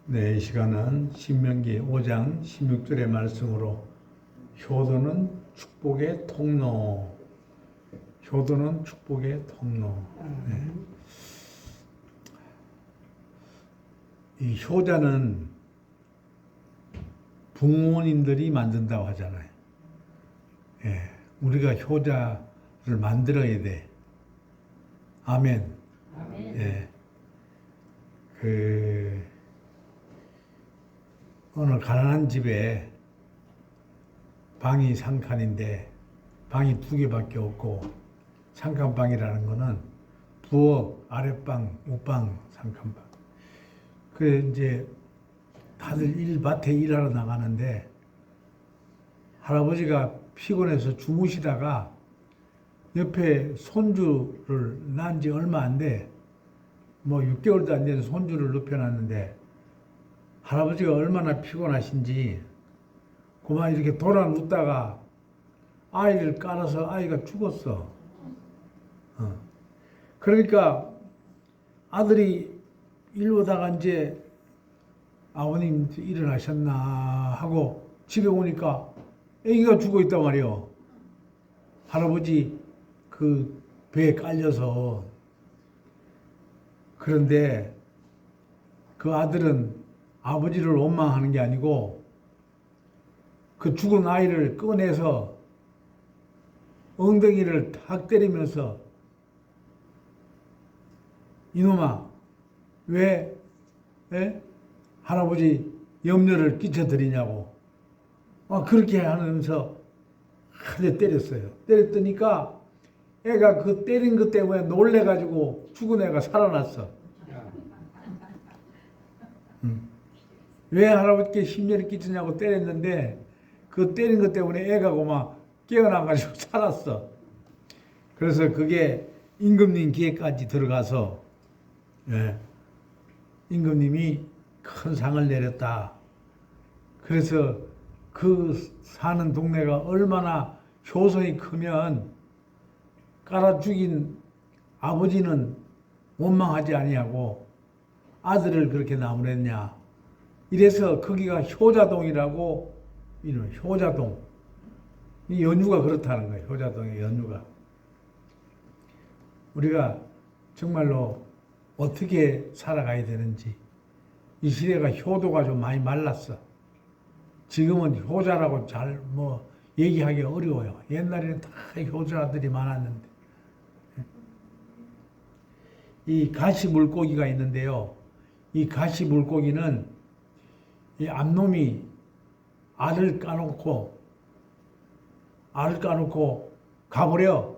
네, 이 시간은 신명기 5장 16절의 말씀으로 효도는 축복의 통로, 효도는 축복의 통로. 네. 이 효자는 부모님들이 만든다고 하잖아요. 예, 우리가 효자를 만들어야 돼. 아멘. 아멘. 예, 오늘 가난한 집에 방이 3칸인데 방이 2개밖에 없고, 3칸방이라는 거는 부엌, 아랫방, 옥방 3칸방. 그래 이제 다들 밭에 일하러 나가는데 할아버지가 피곤해서 주무시다가 옆에 손주를 낳은 지 얼마 안 돼. 뭐 6개월도 안 된 손주를 눕혀놨는데 할아버지가 얼마나 피곤하신지 그만 이렇게 돌아 눕다가 아이를 깔아서 아이가 죽었어. 그러니까 아들이 일로 오다가 이제 아버님 일어나셨나 하고 집에 오니까 애기가 죽어 있단 말이요. 할아버지 그 배에 깔려서. 그런데 그 아들은 아버지를 원망하는 게 아니고 그 죽은 아이를 꺼내서 엉덩이를 탁 때리면서 이놈아 왜 할아버지 염려를 끼쳐드리냐고 그렇게 하면서 한대 때렸어요. 때렸더니까 애가 그 때린 것 때문에 놀래가지고 죽은 애가 살아났어. 왜 할아버지께 심려를 끼치냐고 때렸는데 그 때린 것 때문에 애가 막 깨어나가지고 살았어. 그래서 그게 임금님 귀에까지 들어가서 임금님이 큰 상을 내렸다. 그래서 그 사는 동네가 얼마나 효성이 크면 깔아 죽인 아버지는 원망하지 아니하고 아들을 그렇게 나무랬냐. 이래서 거기가 효자동이라고 이름, 효자동. 이 연유가 그렇다는 거예요. 효자동의 연유가. 우리가 정말로 어떻게 살아가야 되는지. 이 시대가 효도가 좀 많이 말랐어. 지금은 효자라고 잘 얘기하기 어려워요. 옛날에는 다 효자들이 많았는데. 이 가시 물고기가 있는데요. 이 가시 물고기는 이 암놈이 알을 까놓고 가버려.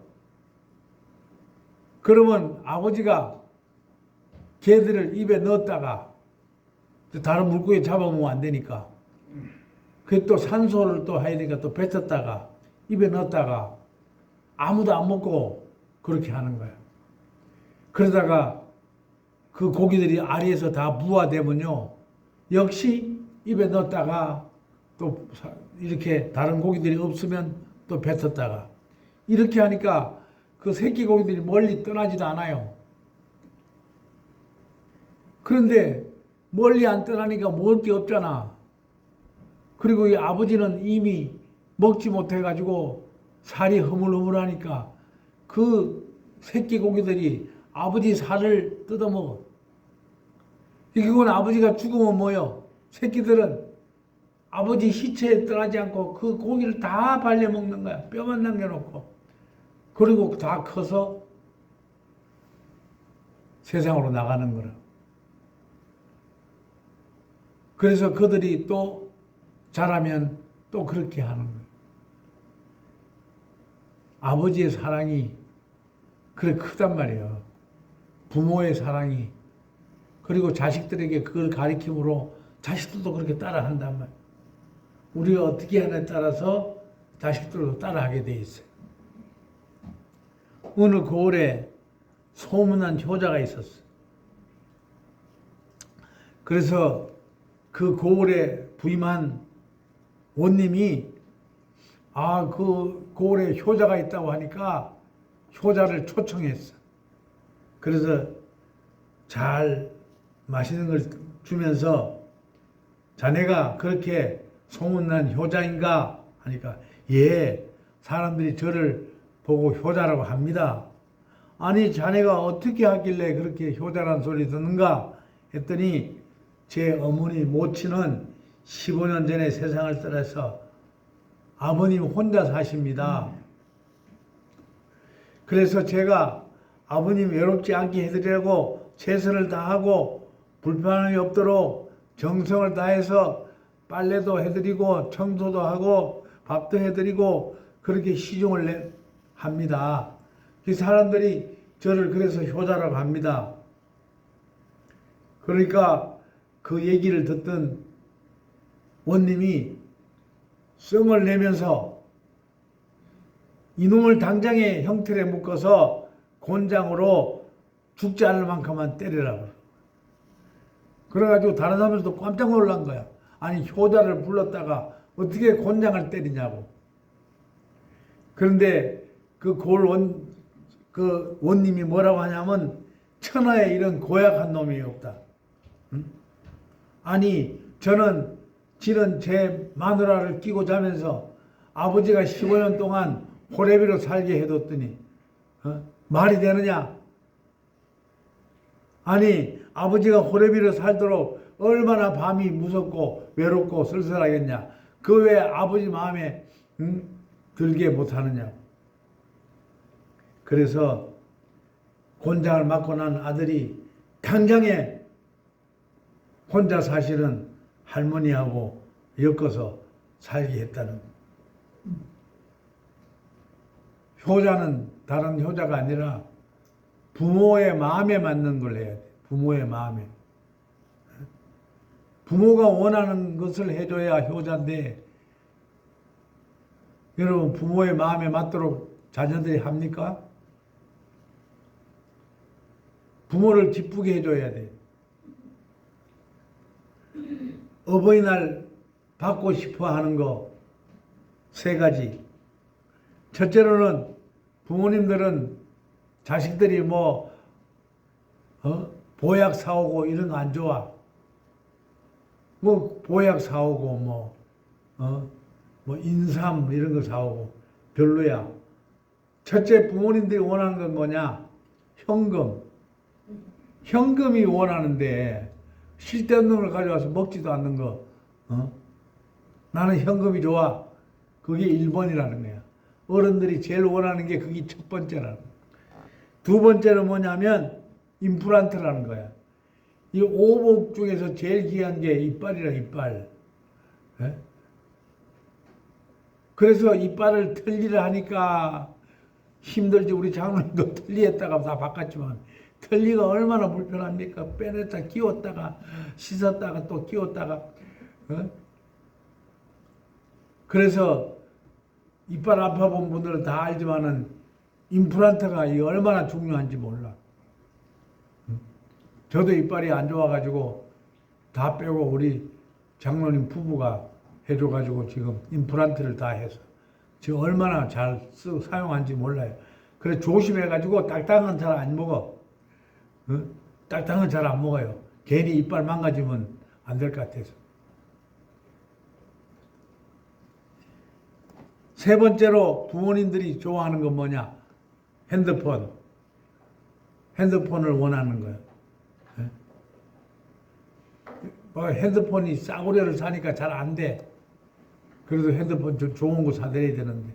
그러면 아버지가 개들을 입에 넣었다가 다른 물고기 잡아먹으면 안 되니까 그 또 산소를 또 해야 되니까 또 뱉었다가 입에 넣었다가 아무도 안 먹고 그렇게 하는 거야. 그러다가 그 고기들이 알에서 다 무화되면요 역시 입에 넣었다가 또 이렇게 다른 고기들이 없으면 또 뱉었다가 이렇게 하니까 그 새끼 고기들이 멀리 떠나지도 않아요. 그런데 멀리 안 떠나니까 먹을 게 없잖아. 그리고 이 아버지는 이미 먹지 못해가지고 살이 허물허물하니까 그 새끼 고기들이 아버지 살을 뜯어먹어. 이건 아버지가 죽으면 뭐요? 새끼들은 아버지 시체에 떠나지 않고 그 고기를 다 발려먹는 거야. 뼈만 남겨놓고. 그리고 다 커서 세상으로 나가는 거라. 그래서 그들이 또 자라면 또 그렇게 하는 거예요. 아버지의 사랑이 그래 크단 말이에요. 부모의 사랑이. 그리고 자식들에게 그걸 가르침으로 자식들도 그렇게 따라한단 말이에요. 우리가 어떻게 하냐에 따라서 자식들도 따라하게 돼 있어요. 어느 고을에 소문난 효자가 있었어요. 그래서 그 고을에 부임한 원님이 그 고을에 효자가 있다고 하니까 효자를 초청했어. 그래서 잘 맛있는 걸 주면서 자네가 그렇게 소문난 효자인가? 하니까 예, 사람들이 저를 보고 효자라고 합니다. 아니 자네가 어떻게 하길래 그렇게 효자란 소리 듣는가? 했더니 제 어머니 모친은 15년 전에 세상을 떠나서 아버님 혼자 사십니다. 그래서 제가 아버님 외롭지 않게 해드리려고 최선을 다하고 불편함이 없도록 정성을 다해서 빨래도 해드리고 청소도 하고 밥도 해드리고 그렇게 시중을 합니다. 그 사람들이 저를 그래서 효자라고 합니다. 그러니까 그 얘기를 듣던 원님이 성을 내면서 이놈을 당장에 형틀에 묶어서 곤장으로 죽지 않을 만큼만 때리라고. 그래가지고 다른 사람들도 깜짝 놀란 거야. 아니 효자를 불렀다가 어떻게 곤장을 때리냐고. 그런데 그 원님이 뭐라고 하냐면 천하에 이런 고약한 놈이 없다. 응? 아니 저는 지는 제 마누라를 끼고 자면서 아버지가 15년 동안 호래비로 살게 해뒀더니 말이 되느냐? 아니 아버지가 호래비로 살도록 얼마나 밤이 무섭고 외롭고 쓸쓸하겠냐? 그 왜 아버지 마음에 들게 못하느냐? 그래서 곤장을 맞고 난 아들이 당장에 혼자 사실은 할머니하고 엮어서 살게 했다는. 효자는 다른 효자가 아니라 부모의 마음에 맞는 걸 해야 돼. 부모의 마음에. 부모가 원하는 것을 해줘야 효자인데 여러분 부모의 마음에 맞도록 자녀들이 합니까? 부모를 기쁘게 해줘야 돼. 어버이날 받고 싶어 하는 거 세 가지. 첫째로는 부모님들은 자식들이 보약 사오고 이런 거 안 좋아. 보약 사오고 인삼 이런 거 사오고 별로야. 첫째 부모님들이 원하는 건 뭐냐? 현금. 현금이 원하는데 쓸데없는 걸 가져와서 먹지도 않는 거. 나는 현금이 좋아. 그게 1번이라는 거야. 어른들이 제일 원하는 게 그게 첫 번째라는 거야. 두 번째는 뭐냐면 임플란트라는 거야. 이 오복 중에서 제일 귀한 게 이빨이라 이빨. 예? 그래서 이빨을 털리를 하니까 힘들지. 우리 장로님도 털리했다가 다 바꿨지만 털리가 얼마나 불편합니까? 빼냈다 끼웠다가 씻었다가 또 끼웠다가. 그래서 이빨 아파본 분들은 다 알지만은 임플란트가 얼마나 중요한지 몰라. 저도 이빨이 안 좋아가지고 다 빼고 우리 장로님 부부가 해줘가지고 지금 임플란트를 다 해서 지금 얼마나 잘 사용한지 몰라요. 그래 조심해가지고 딱딱한 건 잘 안 먹어. 딱딱한 건 잘 안 먹어요. 괜히 이빨 망가지면 안 될 것 같아서. 세 번째로 부모님들이 좋아하는 건 뭐냐? 핸드폰. 핸드폰을 원하는 거예요. 핸드폰이 싸구려를 사니까 잘 안 돼. 그래도 핸드폰 좀 좋은 거 사드려야 되는데.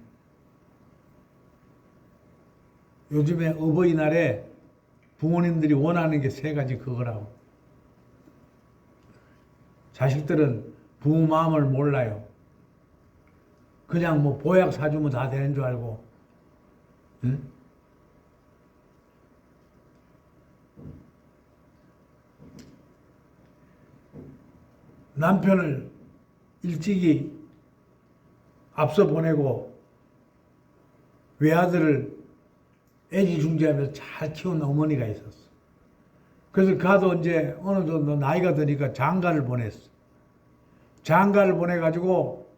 요즘에 어버이날에 부모님들이 원하는 게 세 가지 그거라고. 자식들은 부모 마음을 몰라요. 그냥 보약 사주면 다 되는 줄 알고. 응? 남편을 일찍이 앞서 보내고 외아들을 애지중지하면서 잘 키운 어머니가 있었어. 그래서 가도 이제 어느 정도 나이가 드니까 장가를 보냈어. 장가를 보내가지고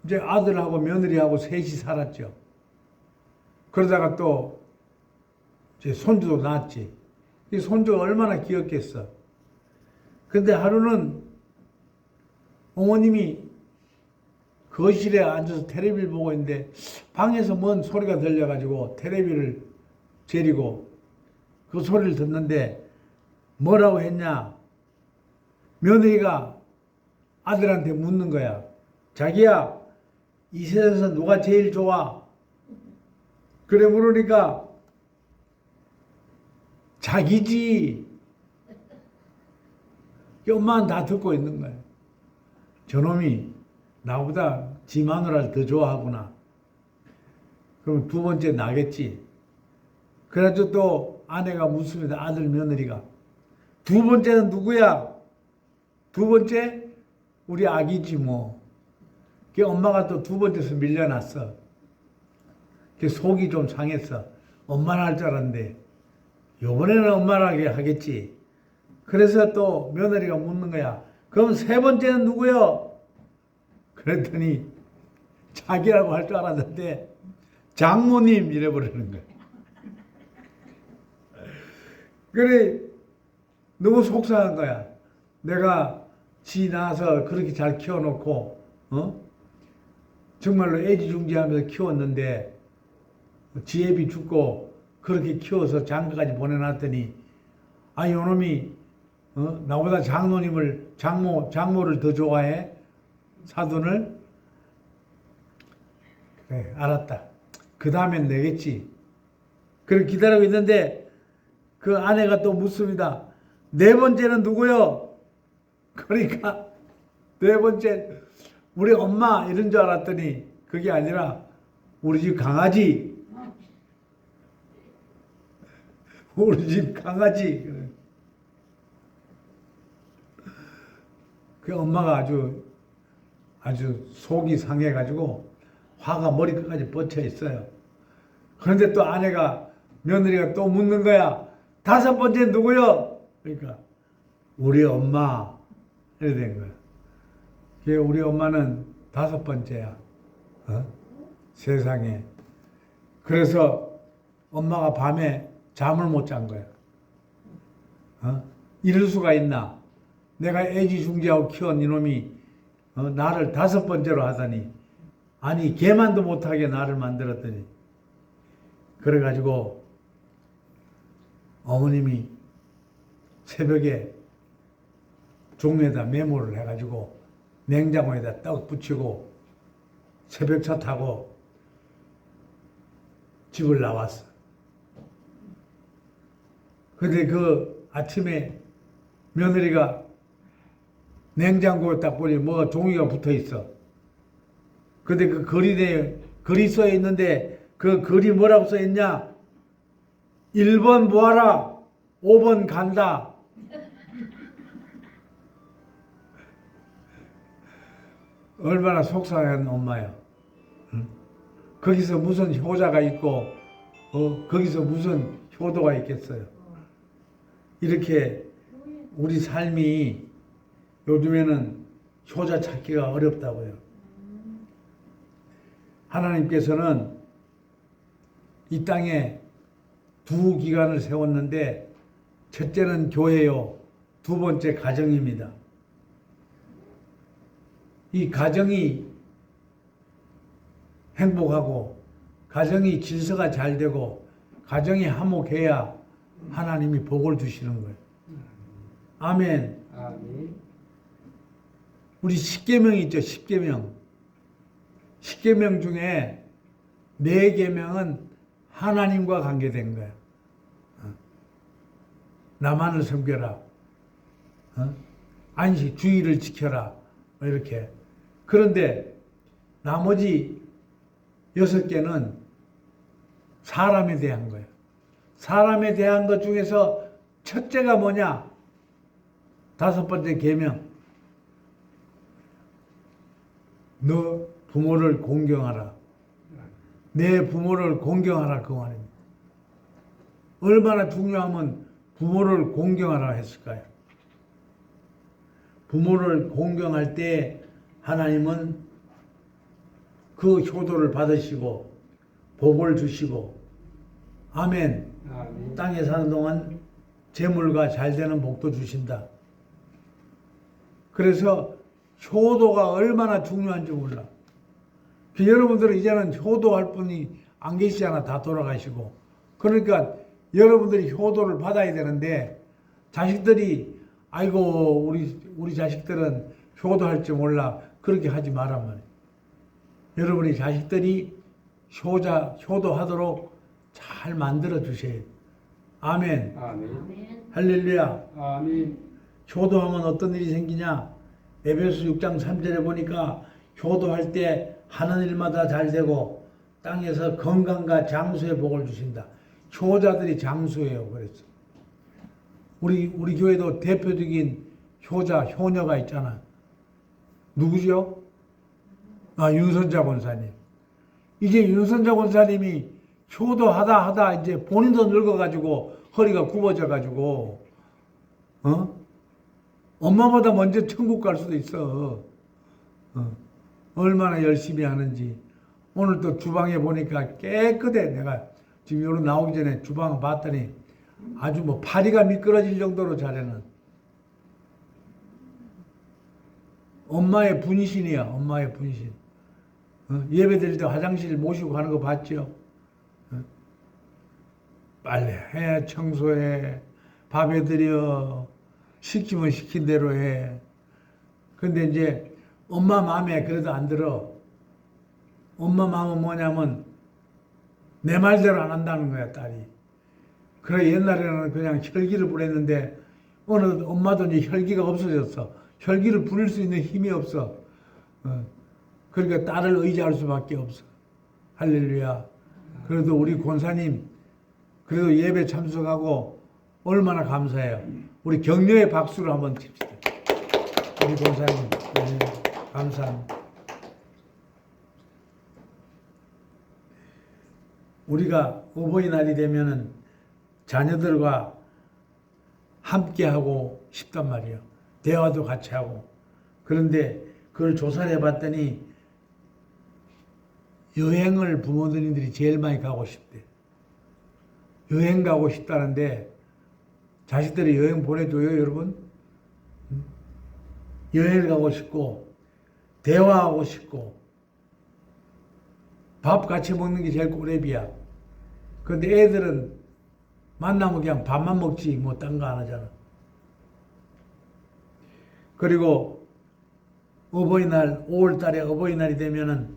이제 아들하고 며느리하고 셋이 살았죠. 그러다가 또 이제 손주도 낳았지. 이 손주가 얼마나 귀엽겠어. 근데 하루는 어머님이 거실에 앉아서 텔레비를 보고 있는데 방에서 뭔 소리가 들려가지고 텔레비를 재리고 그 소리를 듣는데 뭐라고 했냐? 며느리가 아들한테 묻는 거야. 자기야, 이 세상에서 누가 제일 좋아? 그래 물으니까 자기지. 엄마는 다 듣고 있는 거야. 저놈이 나보다 지 마누라를 더 좋아하구나. 그럼 두 번째 나겠지. 그래가지고 또 아내가 묻습니다. 아들 며느리가. 두 번째는 누구야? 두 번째? 우리 아기지 뭐. 그 엄마가 또 두 번째서 밀려났어. 그 속이 좀 상했어. 엄마는 할 줄 알았는데 요번에는 엄마라게 하겠지. 그래서 또 며느리가 묻는 거야. 그럼 세 번째는 누구요? 그랬더니 자기라고 할 줄 알았는데 장모님 이래버리는 거야. 그래 너무 속상한 거야. 내가 지 낳아서 그렇게 잘 키워놓고 정말로 애지중지하면서 키웠는데 지애비 죽고 그렇게 키워서 장가까지 보내놨더니 요놈이 나보다 장모를 더 좋아해? 사돈을? 그래 알았다. 그 다음엔 내겠지. 그걸 기다리고 있는데 그 아내가 또 묻습니다. 네 번째는 누구요? 그러니까 네 번째 우리 엄마 이런 줄 알았더니 그게 아니라 우리 집 강아지. 우리 집 강아지. 그 엄마가 아주 속이 상해가지고 화가 머리끝까지 뻗쳐 있어요. 그런데 또 아내가 며느리가 또 묻는 거야. 다섯 번째 누구요? 그러니까 우리 엄마 이래 된 거야. 우리 엄마는 다섯 번째야. 세상에. 그래서 엄마가 밤에 잠을 못 잔 거야. 이럴 수가 있나? 내가 애지중지하고 키운 이놈이 나를 다섯 번째로 하다니. 아니 개만도 못하게 나를 만들었더니. 그래가지고 어머님이 새벽에 종에다 메모를 해가지고 냉장고에다 떡 붙이고 새벽차 타고 집을 나왔어. 근데 그 아침에 며느리가 냉장고에 딱 보니 뭐가 종이가 붙어 있어. 근데 그 글이 써 있는데 그 글이 뭐라고 써 있냐? 1번 뭐하라? 5번 간다. 얼마나 속상한 엄마야. 응? 거기서 무슨 효자가 있고 거기서 무슨 효도가 있겠어요. 이렇게 우리 삶이 요즘에는 효자 찾기가 어렵다고요. 하나님께서는 이 땅에 두 기관을 세웠는데 첫째는 교회요. 두 번째 가정입니다. 이 가정이 행복하고 가정이 질서가 잘 되고 가정이 화목해야 하나님이 복을 주시는 거예요. 아멘. 아멘. 우리 10계명 있죠. 10계명. 10계명 중에 4계명은 하나님과 관계된 거예요. 나만을 섬겨라. 안식 주의를 지켜라. 이렇게. 그런데 나머지 6개는 사람에 대한 거예요. 사람에 대한 것 중에서 첫째가 뭐냐? 5번째 계명. 너 부모를 공경하라. 내 부모를 공경하라 그 말입니다. 얼마나 중요하면 부모를 공경하라 했을까요? 부모를 공경할 때 하나님은 그 효도를 받으시고 복을 주시고 아멘. 아멘. 땅에 사는 동안 재물과 잘 되는 복도 주신다. 그래서 효도가 얼마나 중요한지 몰라. 여러분들은 이제는 효도할 분이 안 계시잖아. 다 돌아가시고. 그러니까 여러분들이 효도를 받아야 되는데 자식들이 아이고 우리 자식들은 효도할 줄 몰라. 그렇게 하지 말란 말이에요. 여러분이 자식들이 효도하도록 잘 만들어 주세요. 아멘. 아멘. 할렐루야. 아멘. 효도하면 어떤 일이 생기냐? 에베소 6장 3절에 보니까 효도할 때 하는 일마다 잘 되고 땅에서 건강과 장수의 복을 주신다. 효자들이 장수예요. 그랬어. 우리 교회도 대표적인 효녀가 있잖아. 누구죠? 윤선자 권사님. 이제 윤선자 권사님이 효도하다 이제 본인도 늙어가지고 허리가 굽어져가지고 엄마보다 먼저 천국 갈 수도 있어. 얼마나 열심히 하는지. 오늘 또 주방에 보니까 깨끗해. 내가 지금 여기 나오기 전에 주방 봤더니 아주 뭐 파리가 미끄러질 정도로 잘해는. 엄마의 분신이야. 엄마의 분신. 예배 드릴 때 화장실 모시고 가는 거 봤죠? 빨래해, 청소해, 밥 해드려, 시키면 시킨 대로 해. 근데 이제 엄마 마음에 그래도 안 들어. 엄마 마음은 뭐냐면 내 말대로 안 한다는 거야, 딸이. 그래 옛날에는 그냥 혈기를 부렸는데 어느 엄마도 이제 혈기가 없어졌어. 혈기를 부릴 수 있는 힘이 없어. 그러니까 딸을 의지할 수밖에 없어. 할렐루야. 그래도 우리 권사님 그래도 예배 참석하고 얼마나 감사해요. 우리 격려의 박수를 한번 칩시다. 우리 권사님 감사합니다. 우리가 어버이날이 되면은 자녀들과 함께하고 싶단 말이에요. 대화도 같이 하고. 그런데 그걸 조사를 해봤더니 여행을 부모님들이 제일 많이 가고 싶대. 여행 가고 싶다는데 자식들이 여행 보내줘요, 여러분? 여행을 가고 싶고 대화하고 싶고 밥 같이 먹는 게 제일 꼬레비야. 그런데 애들은 만나면 그냥 밥만 먹지 뭐 딴 거 안 하잖아. 그리고 어버이날 5월 달에 어버이날이 되면은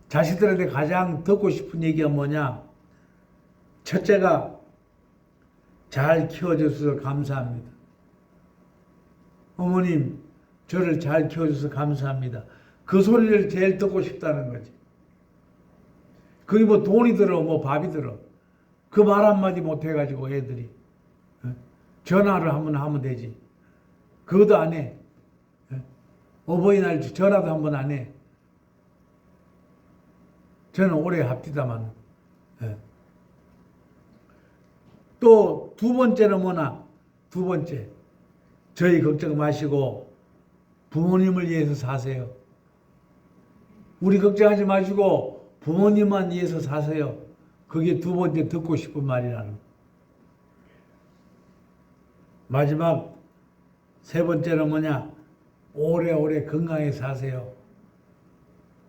자식들한테 가장 듣고 싶은 얘기가 뭐냐? 첫째가 잘 키워줘서 감사합니다. 어머님 저를 잘 키워줘서 감사합니다. 그 소리를 제일 듣고 싶다는 거지. 그게 뭐 돈이 들어 뭐 밥이 들어. 그 말 한마디 못해가지고 애들이 전화를 한번 하면 되지. 그것도 안 해. 어버이날 전화도 한번 안 해. 저는 오래 합디다만. 또 두 번째는 뭐나? 두 번째. 저희 걱정 마시고 부모님을 위해서 사세요. 우리 걱정하지 마시고 부모님만 위해서 사세요. 그게 두 번째 듣고 싶은 말이라는. 마지막 세 번째는 뭐냐? 오래오래 건강하게 사세요.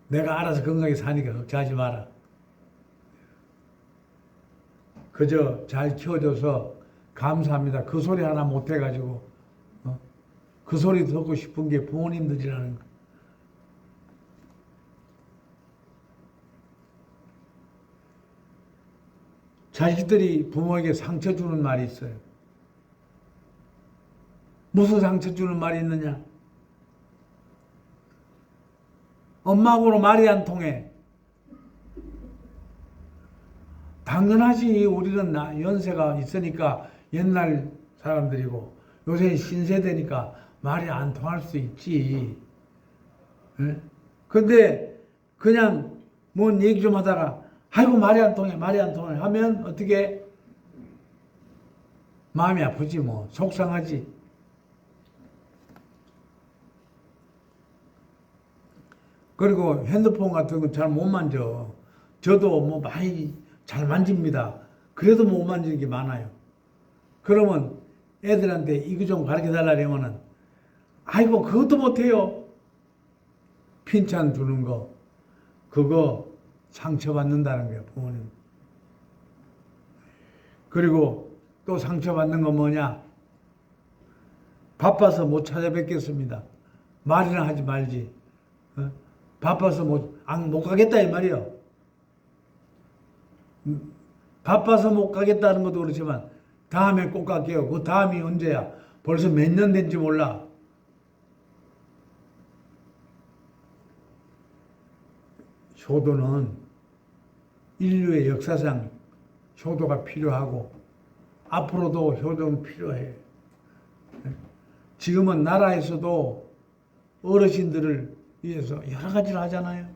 내가 알아서 건강하게 사니까 걱정하지 마라. 그저 잘 키워줘서 감사합니다. 그 소리 하나 못해가지고 그 소리 듣고 싶은 게 부모님들이라는 거. 자식들이 부모에게 상처 주는 말이 있어요. 무슨 상처 주는 말이 있느냐? 엄마하고는 말이 안 통해. 당연하지. 우리는 연세가 있으니까 옛날 사람들이고 요새 신세대니까 말이 안 통할 수 있지. 근데 그냥 뭔 얘기 좀 하다가 아이고 말이 안 통해 말이 안 통해 하면 어떻게 마음이 아프지 뭐. 속상하지. 그리고 핸드폰 같은 거 잘 못 만져. 저도 뭐 많이 잘 만집니다. 그래도 못 만지는 게 많아요. 그러면 애들한테 이거 좀 가르쳐 달라면은 아이고 그것도 못해요. 핀찬 두는 거, 그거 상처받는다는 거예요, 부모님. 그리고 또 상처받는 건 뭐냐? 바빠서 못 찾아뵙겠습니다. 말이나 하지 말지. 어? 바빠서 못 가겠다 이 말이요. 바빠서 못 가겠다는 것도 그렇지만 다음에 꼭 갈게요. 그 다음이 언제야? 벌써 몇 년 된지 몰라. 효도는 인류의 역사상 효도가 필요하고 앞으로도 효도는 필요해. 지금은 나라에서도 어르신들을 위해서 여러 가지를 하잖아요.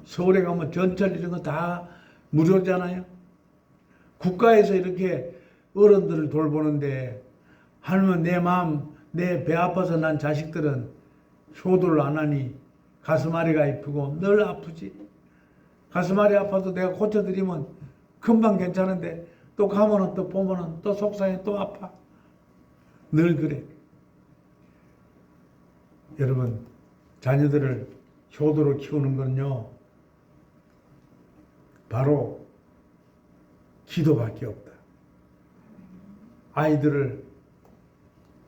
서울에 가면 전철 이런 거 다 무료잖아요. 국가에서 이렇게 어른들을 돌보는데 하면 내 마음, 내 배 아파서 난 자식들은 효도를 안 하니 가슴앓이가 아프고 늘 아프지. 가슴앓이 아파도 내가 고쳐드리면 금방 괜찮은데 또 가면은 또 보면은 또 속상해 또 아파. 늘 그래. 여러분, 자녀들을 효도로 키우는 건요, 바로 기도밖에 없다. 아이들을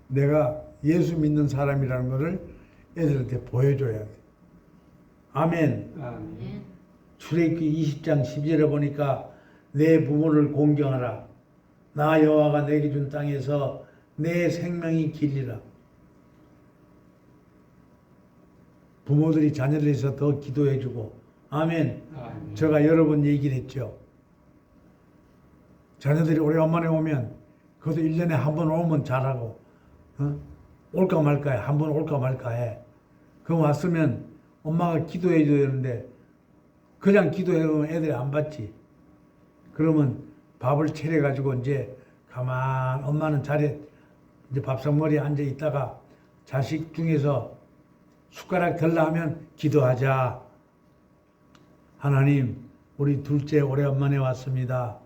내가 예수 믿는 사람이라는 것을 애들한테 보여줘야 돼. 아멘. 아멘. 출애굽기 20장 12절에 보니까 내 부모를 공경하라. 나 여호와가 내게 준 땅에서 내 생명이 길리라. 부모들이 자녀들에 대해서 더 기도해주고, 아멘. 아멘. 제가 여러 번 얘기를 했죠. 자녀들이 오래간만에 오면 그것도 1년에 한 번 오면 잘하고, 올까 말까 해. 한 번 올까 말까 해. 그럼 왔으면 엄마가 기도해 줘야 되는데 그냥 기도해보면 애들이 안 받지. 그러면 밥을 차려가지고 이제 가만 엄마는 자리에 이제 밥상머리에 앉아 있다가 자식 중에서 숟가락 들라 하면 기도하자. 하나님, 우리 둘째 오래간만에 왔습니다.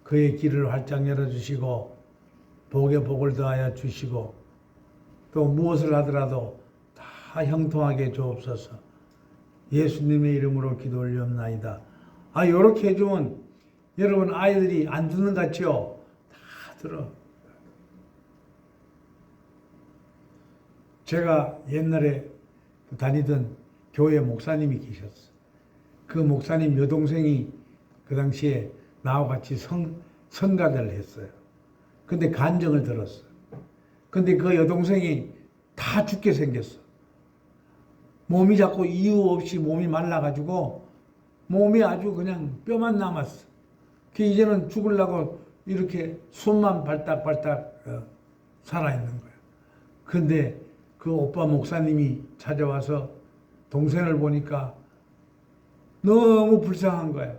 그의 길을 활짝 열어주시고 복에 복을 더하여 주시고 또 무엇을 하더라도 다 형통하게 주옵소서. 예수님의 이름으로 기도 올리옵나이다. 요렇게 해주면 여러분 아이들이 안 듣는 것 같지요? 다 들어. 제가 옛날에 다니던 교회 목사님이 계셨어. 그 목사님 여동생이 그 당시에 나와 같이 성가대를 했어요. 근데 간증을 들었어. 근데 그 여동생이 다 죽게 생겼어. 몸이 자꾸 이유 없이 몸이 말라가지고 몸이 아주 그냥 뼈만 남았어. 그 이제는 죽으려고 이렇게 숨만 발딱발딱 살아있는 거야. 근데 그 오빠 목사님이 찾아와서 동생을 보니까 너무 불쌍한 거야.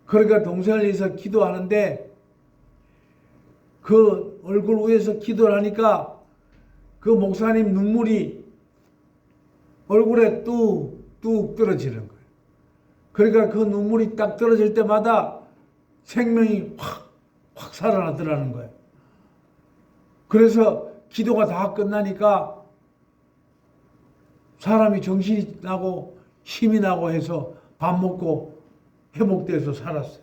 그러니까 동생을 위해서 기도하는데 그 얼굴 위에서 기도를 하니까 그 목사님 눈물이 얼굴에 뚝뚝 떨어지는 거예요. 그러니까 그 눈물이 딱 떨어질 때마다 생명이 확 살아나더라는 거예요. 그래서 기도가 다 끝나니까 사람이 정신이 나고 힘이 나고 해서 밥 먹고 회복돼서 살았어요.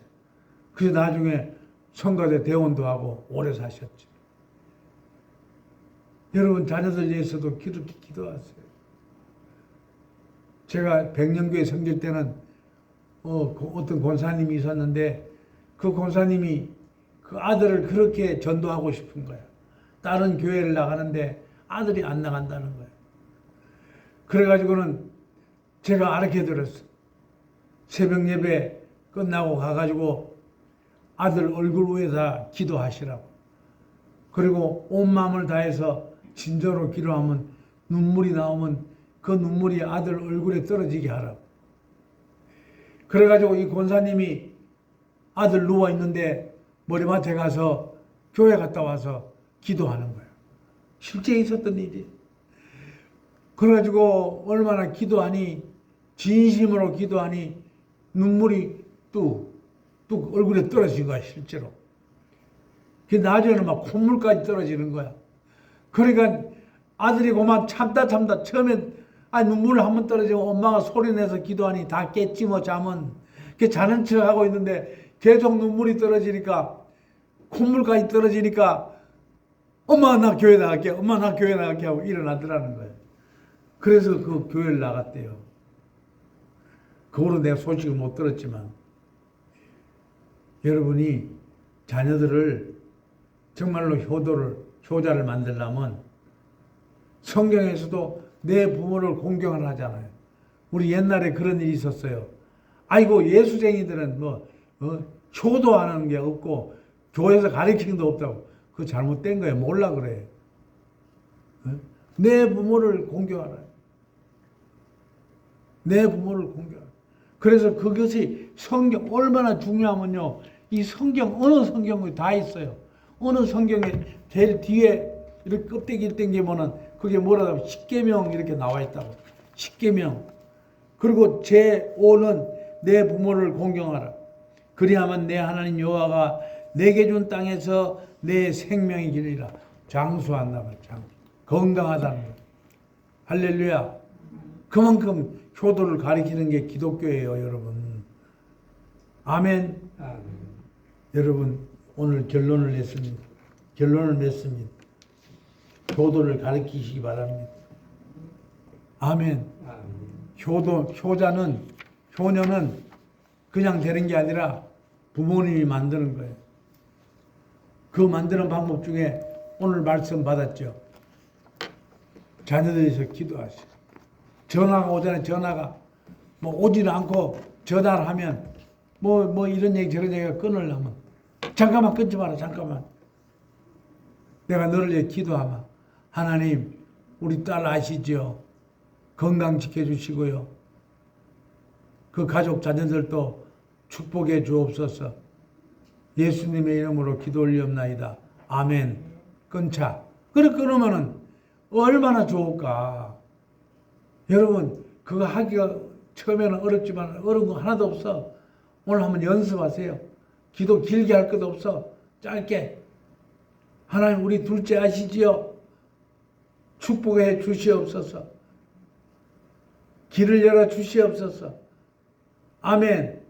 그래서 나중에 성가대 대원도 하고 오래 사셨죠. 여러분 자녀들 위해서도 그렇게 기도하세요. 제가 백년교회 섬길 때는 어떤 권사님이 있었는데 그 권사님이 그 아들을 그렇게 전도하고 싶은 거야. 다른 교회를 나가는데 아들이 안 나간다는 거야. 그래가지고는 제가 알게 들었어. 새벽 예배 끝나고 가가지고 아들 얼굴 위에다 기도하시라고. 그리고 온 마음을 다해서 진정으로 기도하면 눈물이 나오면 그 눈물이 아들 얼굴에 떨어지게 하라고. 그래가지고 이 권사님이 아들 누워있는데 머리맡에 가서 교회 갔다 와서 기도하는 거예요. 실제 있었던 일이. 그래가지고 얼마나 기도하니 진심으로 기도하니 눈물이 뚝 얼굴에 떨어진 거야 실제로. 그 나중에는 막 콧물까지 떨어지는 거야. 그러니까 아들이 그만 참다 처음엔 아, 눈물 한 번 떨어지면 엄마가 소리내서 기도하니 다 깼지 뭐 잠은. 그 자는 척 하고 있는데 계속 눈물이 떨어지니까 콧물까지 떨어지니까 엄마 나 교회 나갈게, 엄마 나 교회 나갈게 하고 일어나더라는 거예요. 그래서 그 교회를 나갔대요. 그 후로 내가 소식을 못 들었지만 여러분이 자녀들을 정말로 효자를 만들려면 성경에서도 내 부모를 공경을 하잖아요. 우리 옛날에 그런 일이 있었어요. 아이고 예수쟁이들은 효도하는 게 없고 교회에서 가르치는 게 없다고. 그거 잘못된 거예요. 몰라 그래. 내 부모를 공경하라. 내 부모를 공경하라. 그래서 그것이 성경 얼마나 중요하면요. 이 성경 어느 성경에 다 있어요. 어느 성경에 제일 뒤에 이렇게 껍데기를 당기면은 그게 뭐라고 십계명 이렇게 나와 있다고. 십계명. 그리고 제5는 내 부모를 공경하라. 그리하면 내 하나님 여호와가 내게 준 땅에서 내 생명이 기르리라. 장수한다. 건강하다는 거. 할렐루야. 그만큼 효도를 가리키는 게 기독교예요, 여러분. 아멘. 여러분, 오늘 결론을 냈습니다. 결론을 냈습니다. 효도를 가리키시기 바랍니다. 아멘. 효녀는 그냥 되는 게 아니라 부모님이 만드는 거예요. 그 만드는 방법 중에 오늘 말씀 받았죠. 자녀들에서 기도하시오. 전화가 오잖아요. 전화가 오지는 않고 전화를 하면 이런 얘기 저런 얘기가 끊으려면 잠깐만 끊지 마라. 잠깐만. 내가 너를 위해 기도하마. 하나님 우리 딸 아시죠? 건강 지켜주시고요. 그 가족 자녀들도 축복해 주옵소서. 예수님의 이름으로 기도 올리옵나이다. 아멘. 끊자. 그래 끊으면은 얼마나 좋을까. 여러분 그거 하기가 처음에는 어렵지만 어려운 거 하나도 없어. 오늘 한번 연습하세요. 기도 길게 할 것도 없어. 짧게. 하나님 우리 둘째 아시지요? 축복해 주시옵소서. 길을 열어 주시옵소서. 아멘.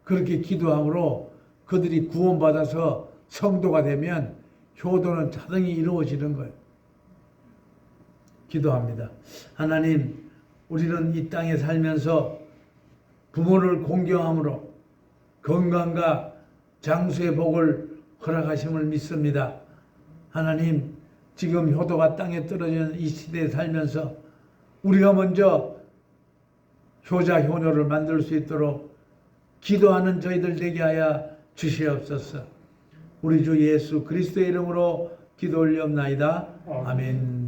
그렇게 기도함으로 그들이 구원받아서 성도가 되면 효도는 자동이 이루어지는 거예요. 기도합니다. 하나님, 우리는 이 땅에 살면서 부모를 공경함으로 건강과 장수의 복을 허락하심을 믿습니다. 하나님, 지금 효도가 땅에 떨어지는 이 시대에 살면서 우리가 먼저 효자, 효녀를 만들 수 있도록 기도하는 저희들 되게 하여 주시옵소서. 우리 주 예수 그리스도의 이름으로 기도 올리옵나이다. 아멘.